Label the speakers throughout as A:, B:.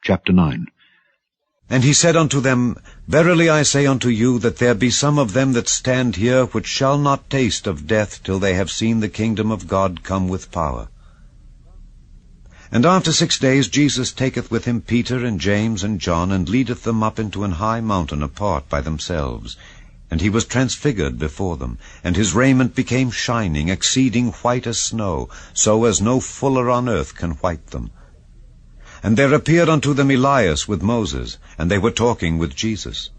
A: Chapter 9.
B: And he said unto them, Verily I say unto you, that there be some of them that stand here, which shall not taste of death till they have seen the kingdom of God come with power. And after 6 days Jesus taketh with him Peter and James and John, and leadeth them up into an high mountain apart by themselves. And he was transfigured before them, and his raiment became shining, exceeding white as snow, so as no fuller on earth can white them. And there appeared unto them Elias with Moses, and they were talking with Jesus.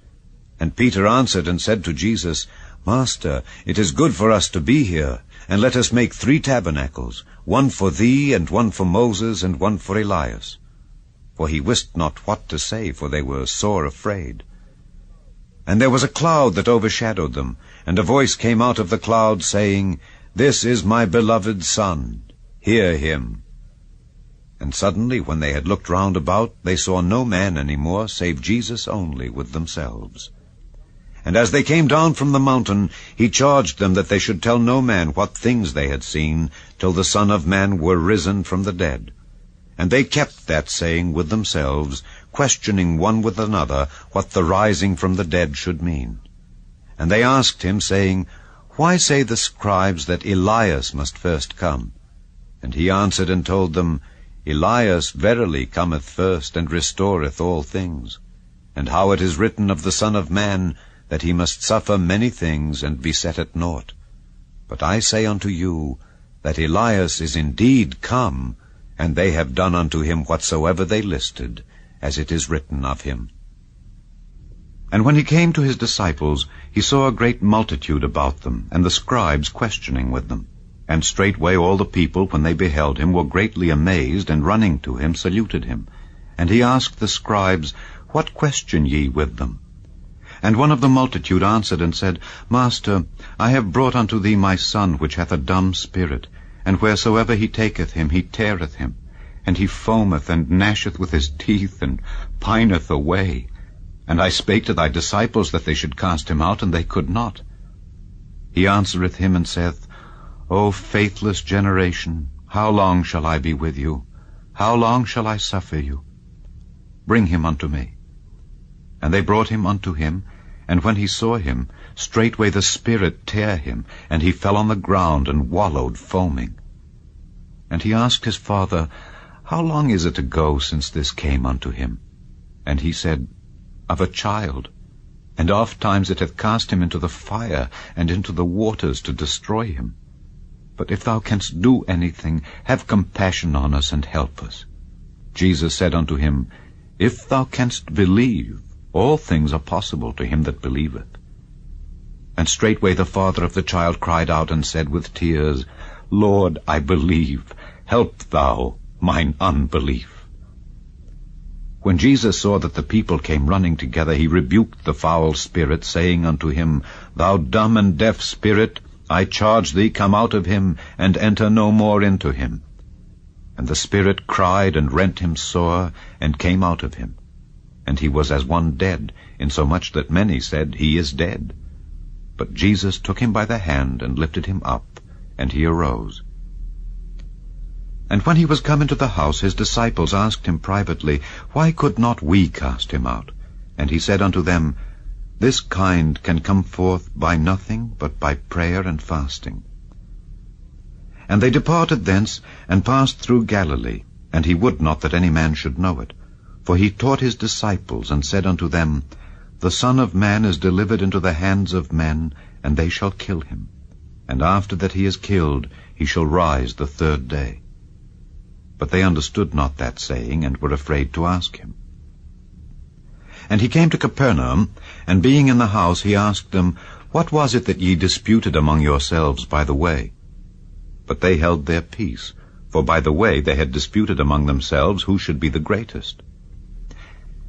B: And Peter answered and said to Jesus, Master, it is good for us to be here, and let us make 3 tabernacles, one for thee, and one for Moses, and one for Elias. For he wist not what to say, for they were sore afraid. And there was a cloud that overshadowed them, and a voice came out of the cloud, saying, This is my beloved Son, hear him. And suddenly, when they had looked round about, they saw no man any more, save Jesus only with themselves. And as they came down from the mountain, he charged them that they should tell no man what things they had seen, till the Son of Man were risen from the dead. And they kept that saying with themselves, questioning one with another what the rising from the dead should mean. And they asked him, saying, Why say the scribes that Elias must first come? And he answered and told them, Elias verily cometh first, and restoreth all things. And how it is written of the Son of Man, that he must suffer many things, and be set at naught. But I say unto you, that Elias is indeed come, and they have done unto him whatsoever they listed, as it is written of him. And when he came to his disciples, he saw a great multitude about them, and the scribes questioning with them. And straightway all the people, when they beheld him, were greatly amazed, and running to him saluted him. And he asked the scribes, What question ye with them? And one of the multitude answered and said, Master, I have brought unto thee my son, which hath a dumb spirit, and wheresoever he taketh him, he teareth him, and he foameth, and gnasheth with his teeth, and pineth away. And I spake to thy disciples that they should cast him out, and they could not. He answereth him and saith, O faithless generation, how long shall I be with you? How long shall I suffer you? Bring him unto me. And they brought him unto him, and when he saw him, straightway the spirit tare him, and he fell on the ground, and wallowed foaming. And he asked his father, How long is it ago since this came unto him? And he said, Of a child, and oft times it hath cast him into the fire, and into the waters to destroy him. But if thou canst do anything, have compassion on us, and help us. Jesus said unto him, If thou canst believe, all things are possible to him that believeth. And straightway the father of the child cried out, and said with tears, Lord, I believe, help thou mine unbelief. When Jesus saw that the people came running together, he rebuked the foul spirit, saying unto him, Thou dumb and deaf spirit, I charge thee, come out of him, and enter no more into him. And the spirit cried and rent him sore, and came out of him. And he was as one dead, insomuch that many said, He is dead. But Jesus took him by the hand, and lifted him up, and he arose. And when he was come into the house, his disciples asked him privately, Why could not we cast him out? And he said unto them, This kind can come forth by nothing but by prayer and fasting. And they departed thence, and passed through Galilee, and he would not that any man should know it. For he taught his disciples, and said unto them, The Son of Man is delivered into the hands of men, and they shall kill him. And after that he is killed, he shall rise the 3rd day. But they understood not that saying, and were afraid to ask him. And he came to Capernaum, and being in the house, he asked them, What was it that ye disputed among yourselves by the way? But they held their peace, for by the way they had disputed among themselves who should be the greatest.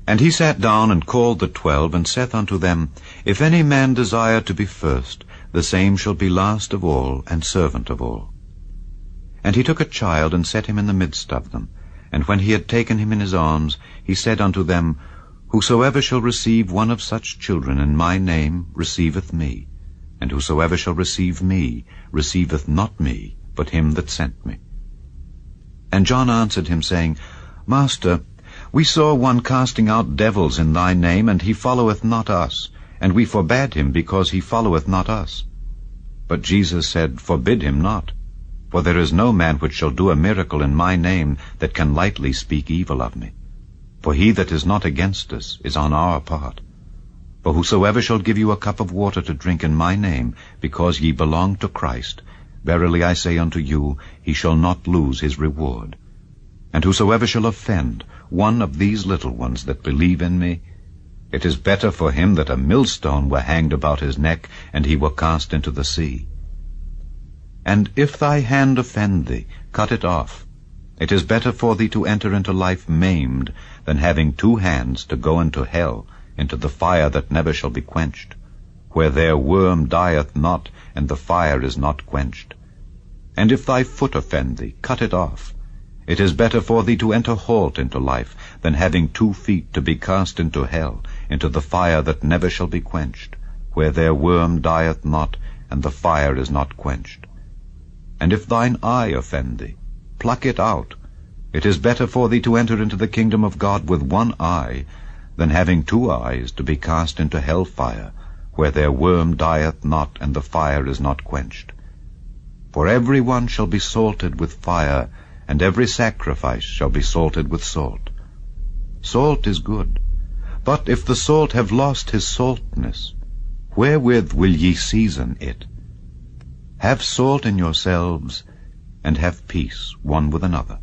B: And he sat down and called the 12, and saith unto them, If any man desire to be first, the same shall be last of all, and servant of all. And he took a child, and set him in the midst of them. And when he had taken him in his arms, he said unto them, Whosoever shall receive one of such children in my name receiveth me, and whosoever shall receive me receiveth not me, but him that sent me. And John answered him, saying, Master, We saw one casting out devils in thy name, and he followeth not us, and we forbade him, because he followeth not us. But Jesus said, Forbid him not, for there is no man which shall do a miracle in my name that can lightly speak evil of me. For he that is not against us is on our part. For whosoever shall give you a cup of water to drink in my name, because ye belong to Christ, verily I say unto you, he shall not lose his reward. And whosoever shall offend one of these little ones that believe in me, it is better for him that a millstone were hanged about his neck, and he were cast into the sea. And if thy hand offend thee, cut it off. It is better for thee to enter into life maimed, than having 2 hands to go into hell, into the fire that never shall be quenched, where their worm dieth not, and the fire is not quenched. And if thy foot offend thee, cut it off. It is better for thee to enter halt into life, than having 2 feet to be cast into hell, into the fire that never shall be quenched, where their worm dieth not, and the fire is not quenched. And if thine eye offend thee, pluck it out. It is better for thee to enter into the kingdom of God with 1 eye, than having 2 eyes to be cast into hell fire, where their worm dieth not, and the fire is not quenched. For every one shall be salted with fire, and every sacrifice shall be salted with salt. Salt is good, but if the salt have lost his saltness, wherewith will ye season it? Have salt in yourselves, and have peace one with another.